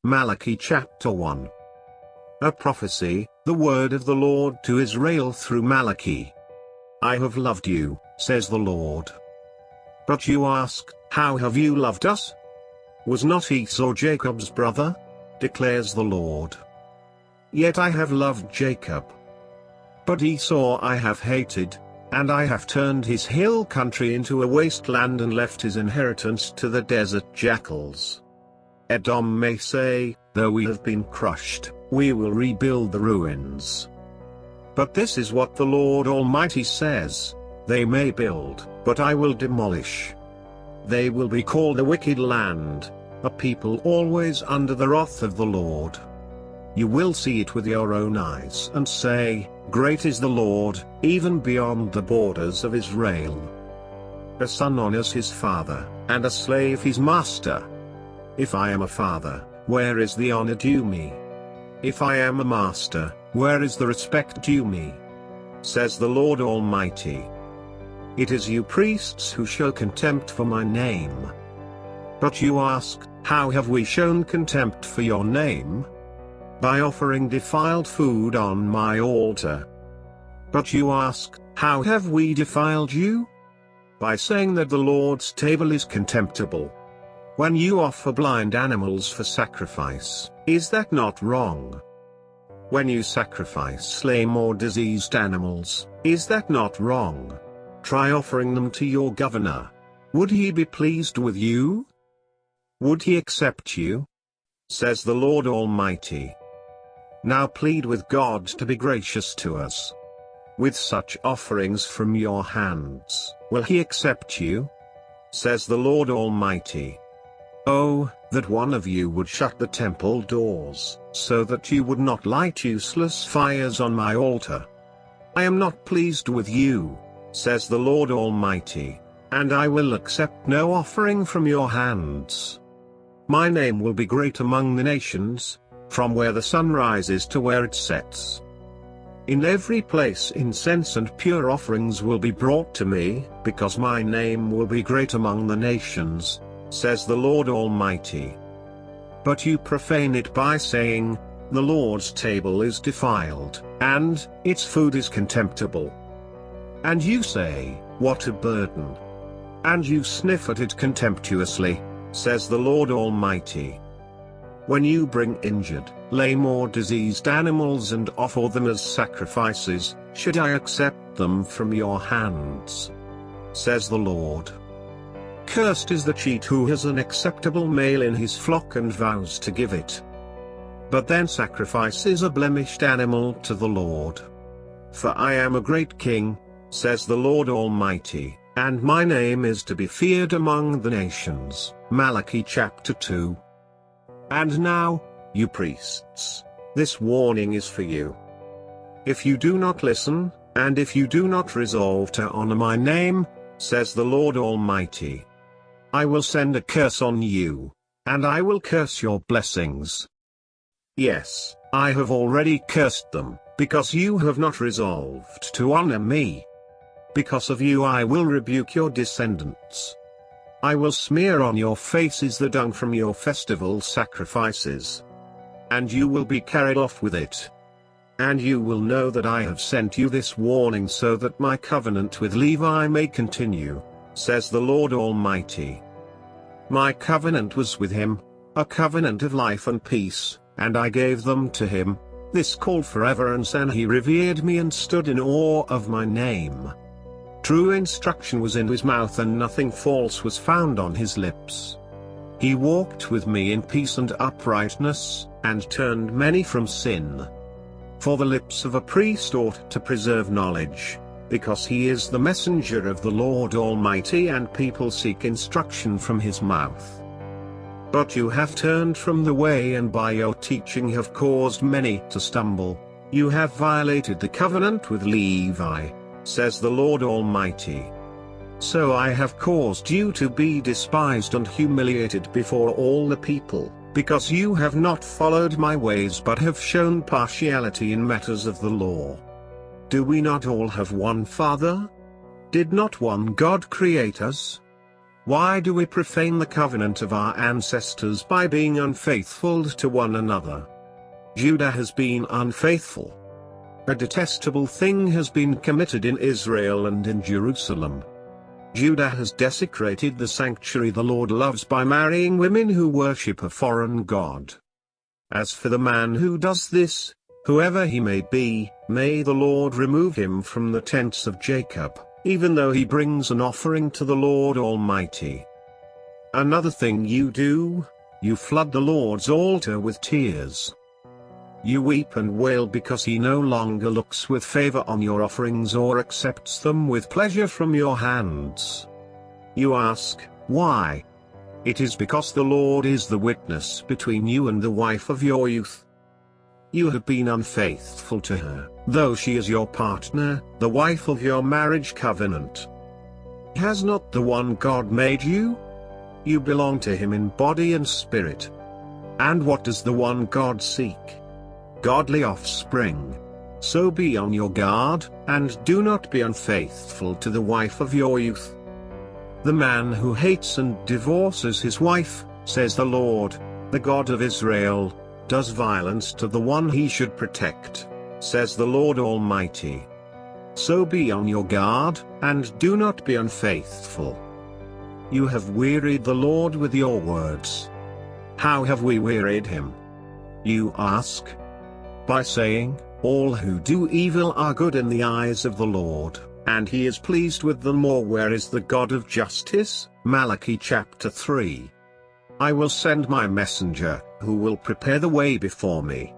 Malachi chapter 1. A prophecy, the word of the Lord to Israel through Malachi. I have loved you, says the Lord. But you ask, how have you loved us? Was not Esau Jacob's brother? Declares the Lord. Yet I have loved Jacob. But Esau I have hated, and I have turned his hill country into a wasteland and left his inheritance to the desert jackals. Edom may say, though we have been crushed, we will rebuild the ruins. But this is what the Lord Almighty says, they may build, but I will demolish. They will be called a wicked land, a people always under the wrath of the Lord. You will see it with your own eyes and say, great is the Lord, even beyond the borders of Israel. A son honors his father, and a slave his master. If I am a father, where is the honor due me? If I am a master, where is the respect due me? Says the Lord Almighty. It is you priests who show contempt for my name. But you ask, how have we shown contempt for your name? By offering defiled food on my altar. But you ask, how have we defiled you? By saying that the Lord's table is contemptible. When you offer blind animals for sacrifice, is that not wrong? When you sacrifice lame or diseased animals, is that not wrong? Try offering them to your governor. Would he be pleased with you? Would he accept you? Says the Lord Almighty. Now plead with God to be gracious to us. With such offerings from your hands, will he accept you? Says the Lord Almighty. Oh, that one of you would shut the temple doors, so that you would not light useless fires on my altar. I am not pleased with you, says the Lord Almighty, and I will accept no offering from your hands. My name will be great among the nations, from where the sun rises to where it sets. In every place incense and pure offerings will be brought to me, because my name will be great among the nations, says the Lord Almighty. But you profane it by saying, the Lord's table is defiled, and its food is contemptible. And you say, what a burden! And you sniff at it contemptuously, says the Lord Almighty. When you bring injured, lame or diseased animals and offer them as sacrifices, should I accept them from your hands? Says the Lord. Cursed is the cheat who has an acceptable male in his flock and vows to give it. But then sacrifices a blemished animal to the Lord. For I am a great king, says the Lord Almighty, and my name is to be feared among the nations. Malachi chapter 2. And now, you priests, this warning is for you. If you do not listen, and if you do not resolve to honor my name, says the Lord Almighty, I will send a curse on you, and I will curse your blessings. Yes, I have already cursed them, because you have not resolved to honor me. Because of you I will rebuke your descendants. I will smear on your faces the dung from your festival sacrifices. And you will be carried off with it. And you will know that I have sent you this warning so that my covenant with Levi may continue, says the Lord Almighty. My covenant was with him, a covenant of life and peace, and I gave them to him, this called for reverence, and he revered me and stood in awe of my name. True instruction was in his mouth and nothing false was found on his lips. He walked with me in peace and uprightness, and turned many from sin. For the lips of a priest ought to preserve knowledge, because he is the messenger of the Lord Almighty and people seek instruction from his mouth. But you have turned from the way and by your teaching have caused many to stumble. You have violated the covenant with Levi, says the Lord Almighty. So I have caused you to be despised and humiliated before all the people, because you have not followed my ways but have shown partiality in matters of the law. Do we not all have one Father? Did not one God create us? Why do we profane the covenant of our ancestors by being unfaithful to one another? Judah has been unfaithful. A detestable thing has been committed in Israel and in Jerusalem. Judah has desecrated the sanctuary the Lord loves by marrying women who worship a foreign god. As for the man who does this, whoever he may be, may the Lord remove him from the tents of Jacob, even though he brings an offering to the Lord Almighty. Another thing you do, you flood the Lord's altar with tears. You weep and wail because he no longer looks with favor on your offerings or accepts them with pleasure from your hands. You ask, why? It is because the Lord is the witness between you and the wife of your youth. You have been unfaithful to her, though she is your partner, the wife of your marriage covenant. Has not the one God made you? You belong to him in body and spirit. And what does the one God seek? Godly offspring. So be on your guard, and do not be unfaithful to the wife of your youth. The man who hates and divorces his wife, says the Lord, the God of Israel, does violence to the one he should protect, says the Lord Almighty. So be on your guard, and do not be unfaithful. You have wearied the Lord with your words. How have we wearied him? You ask. By saying, all who do evil are good in the eyes of the Lord, and he is pleased with them. Or where is the God of justice? Malachi chapter 3. I will send my messenger, who will prepare the way before me.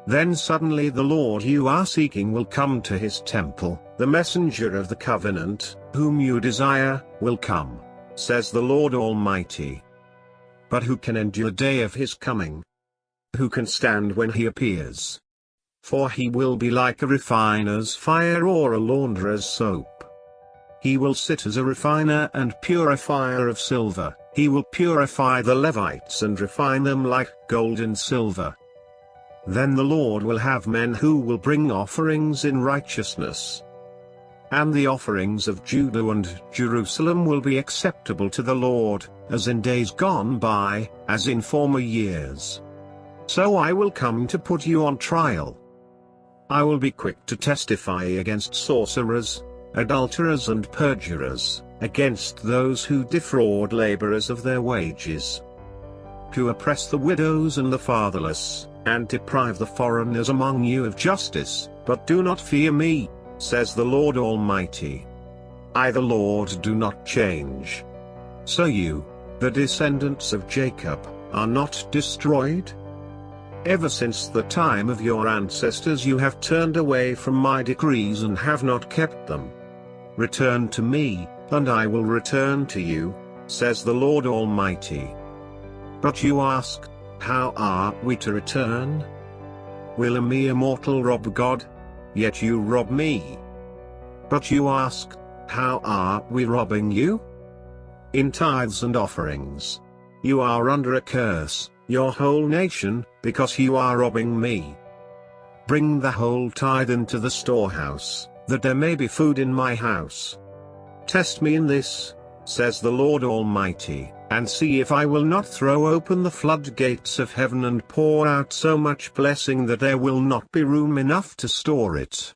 Then suddenly the Lord you are seeking will come to his temple, the messenger of the covenant, whom you desire, will come, says the Lord Almighty. But who can endure the day of his coming? Who can stand when he appears? For he will be like a refiner's fire or a launderer's soap. He will sit as a refiner and purifier of silver. He will purify the Levites and refine them like gold and silver. Then the Lord will have men who will bring offerings in righteousness. And the offerings of Judah and Jerusalem will be acceptable to the Lord, as in days gone by, as in former years. So I will come to put you on trial. I will be quick to testify against sorcerers, adulterers and perjurers, against those who defraud laborers of their wages, who oppress the widows and the fatherless, and deprive the foreigners among you of justice. But do not fear me, says the Lord Almighty. I the Lord do not change. So you, the descendants of Jacob, are not destroyed? Ever since the time of your ancestors you have turned away from my decrees and have not kept them. Return to me, and I will return to you, says the Lord Almighty. But you ask, how are we to return? Will a mere mortal rob God? Yet you rob me. But you ask, how are we robbing you? In tithes and offerings. You are under a curse, your whole nation, because you are robbing me. Bring the whole tithe into the storehouse, that there may be food in my house. Test me in this, says the Lord Almighty, and see if I will not throw open the floodgates of heaven and pour out so much blessing that there will not be room enough to store it.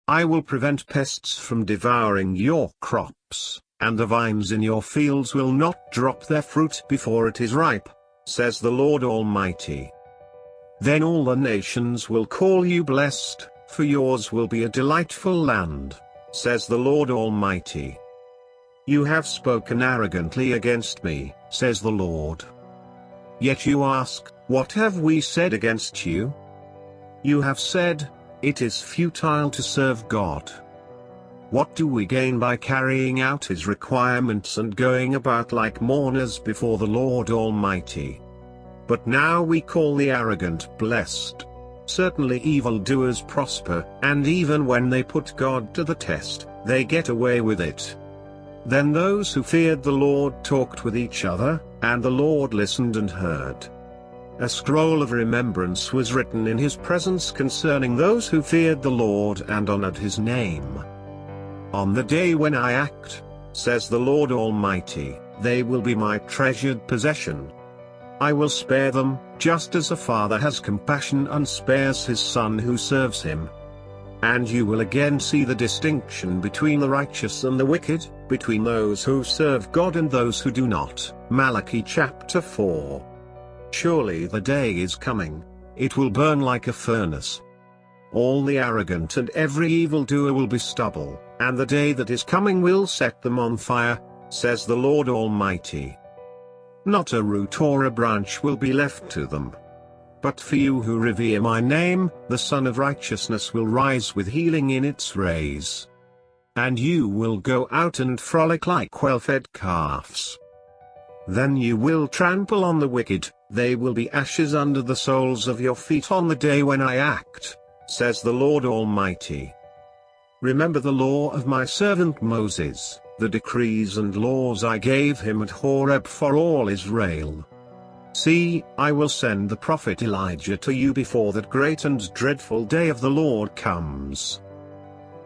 I will prevent pests from devouring your crops, and the vines in your fields will not drop their fruit before it is ripe, says the Lord Almighty. Then all the nations will call you blessed, for yours will be a delightful land, says the Lord Almighty. You have spoken arrogantly against me, says the Lord. Yet you ask, what have we said against you? You have said, it is futile to serve God. What do we gain by carrying out his requirements and going about like mourners before the Lord Almighty? But now we call the arrogant blessed. Certainly evildoers prosper, and even when they put God to the test, they get away with it. Then those who feared the Lord talked with each other, and the Lord listened and heard. A scroll of remembrance was written in his presence concerning those who feared the Lord and honored his name. On the day when I act, says the Lord Almighty, they will be my treasured possession. I will spare them, just as a father has compassion and spares his son who serves him. And you will again see the distinction between the righteous and the wicked, between those who serve God and those who do not. Malachi chapter 4. Surely the day is coming, it will burn like a furnace. All the arrogant and every evildoer will be stubble, and the day that is coming will set them on fire, says the Lord Almighty. Not a root or a branch will be left to them. But for you who revere my name, the Sun of Righteousness will rise with healing in its rays. And you will go out and frolic like well-fed calves. Then you will trample on the wicked, they will be ashes under the soles of your feet on the day when I act, says the Lord Almighty. Remember the law of my servant Moses, the decrees and laws I gave him at Horeb for all Israel. See, I will send the prophet Elijah to you before that great and dreadful day of the Lord comes.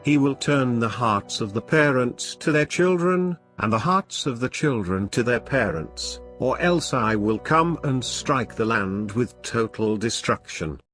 He will turn the hearts of the parents to their children, and the hearts of the children to their parents, or else I will come and strike the land with total destruction.